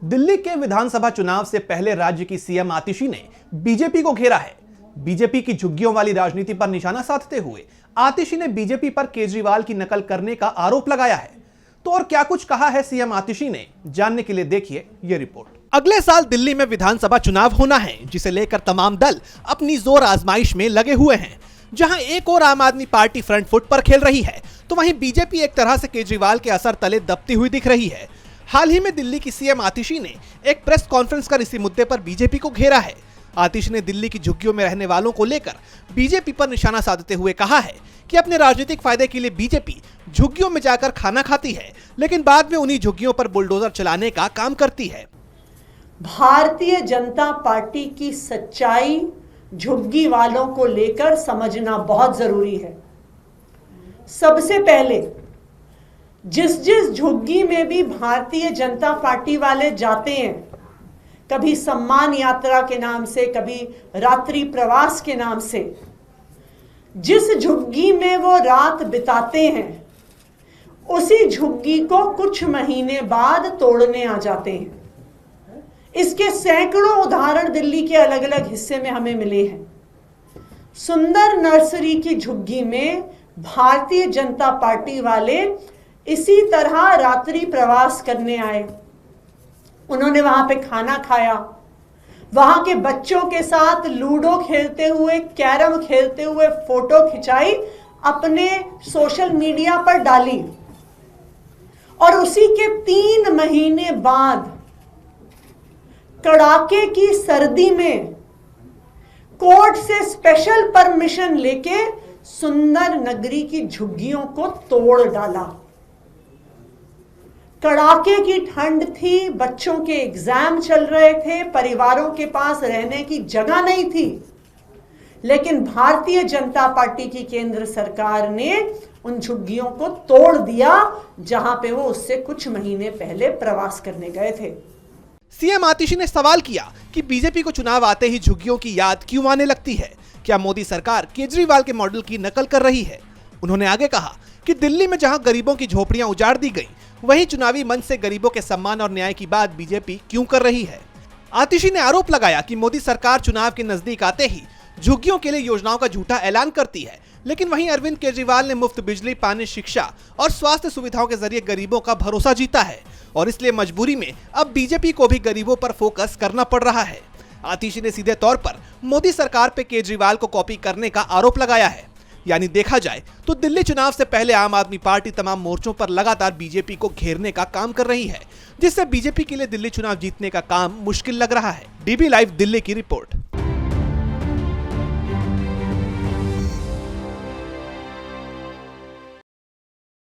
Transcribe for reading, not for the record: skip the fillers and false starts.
दिल्ली के विधानसभा चुनाव से पहले राज्य की सीएम आतिशी ने बीजेपी को घेरा है। बीजेपी की झुग्गियों वाली राजनीति पर निशाना साधते हुए आतिशी ने बीजेपी पर केजरीवाल की नकल करने का आरोप लगाया है। तो और क्या कुछ कहा है सीएम आतिशी ने, जानने के लिए देखिए ये रिपोर्ट। अगले साल दिल्ली में विधानसभा चुनाव होना है, जिसे लेकर तमाम दल अपनी जोर आजमाइश में लगे हुए हैं। जहां एक और आम आदमी पार्टी फ्रंट फुट पर खेल रही है, तो वहीं बीजेपी एक तरह से केजरीवाल के असर तले दबती हुई दिख रही है। हाल ही में दिल्ली की सीएम आतिशी ने एक प्रेस कॉन्फ्रेंस कर इसी मुद्दे पर बीजेपी को घेरा है। आतिशी ने दिल्ली की झुग्गियों में रहने वालों को लेकर बीजेपी पर निशाना साधते हुए कहा है कि अपने राजनीतिक फायदे के लिए बीजेपी झुग्गियों में जाकर खाना खाती है, लेकिन बाद में उन्हीं झुग्गियों पर बुलडोजर चलाने का काम करती है। भारतीय जनता पार्टी की सच्चाई झुग्गी वालों को लेकर समझना बहुत जरूरी है। सबसे पहले जिस झुग्गी में भी भारतीय जनता पार्टी वाले जाते हैं, कभी सम्मान यात्रा के नाम से, कभी रात्रि प्रवास के नाम से, जिस झुग्गी में वो रात बिताते हैं, उसी झुग्गी को कुछ महीने बाद तोड़ने आ जाते हैं। इसके सैकड़ों उदाहरण दिल्ली के अलग अलग हिस्से में हमें मिले हैं। सुंदर नर्सरी की झुग्गी में भारतीय जनता पार्टी वाले इसी तरह रात्रि प्रवास करने आए। उन्होंने वहां पे खाना खाया, वहां के बच्चों के साथ लूडो खेलते हुए, कैरम खेलते हुए फोटो खिंचाई, अपने सोशल मीडिया पर डाली। और उसी के 3 महीने बाद कड़ाके की सर्दी में कोर्ट से स्पेशल परमिशन लेके सुंदर नगरी की झुग्गियों को तोड़ डाला। कड़ाके की ठंड थी, बच्चों के एग्जाम चल रहे थे, परिवारों के पास रहने की जगह नहीं थी, लेकिन भारतीय जनता पार्टी की केंद्र सरकार ने उन झुग्गियों को तोड़ दिया, जहां पे वो उससे कुछ महीने पहले प्रवास करने गए थे। सीएम आतिशी ने सवाल किया कि बीजेपी को चुनाव आते ही झुग्गियों की याद क्यों आने लगती है। क्या मोदी सरकार केजरीवाल के मॉडल की नकल कर रही है? उन्होंने आगे कहा कि दिल्ली में जहां गरीबों की झोपड़ियां उजाड़ दी गई, वहीं चुनावी मंच से गरीबों के सम्मान और न्याय की बात बीजेपी क्यों कर रही है। आतिशी ने आरोप लगाया कि मोदी सरकार चुनाव के नजदीक आते ही झुग्गियों के लिए योजनाओं का झूठा ऐलान करती है, लेकिन वहीं अरविंद केजरीवाल ने मुफ्त बिजली, पानी, शिक्षा और स्वास्थ्य सुविधाओं के जरिए गरीबों का भरोसा जीता है, और इसलिए मजबूरी में अब बीजेपी को भी गरीबों पर फोकस करना पड़ रहा है। आतिशी ने सीधे तौर पर मोदी सरकार पे केजरीवाल को कॉपी करने का आरोप लगाया है। यानी देखा जाए तो दिल्ली चुनाव से पहले आम आदमी पार्टी तमाम मोर्चों पर लगातार बीजेपी को घेरने का काम कर रही है, जिससे बीजेपी के लिए दिल्ली चुनाव जीतने का काम मुश्किल लग रहा है। डीबी लाइव दिल्ली की रिपोर्ट।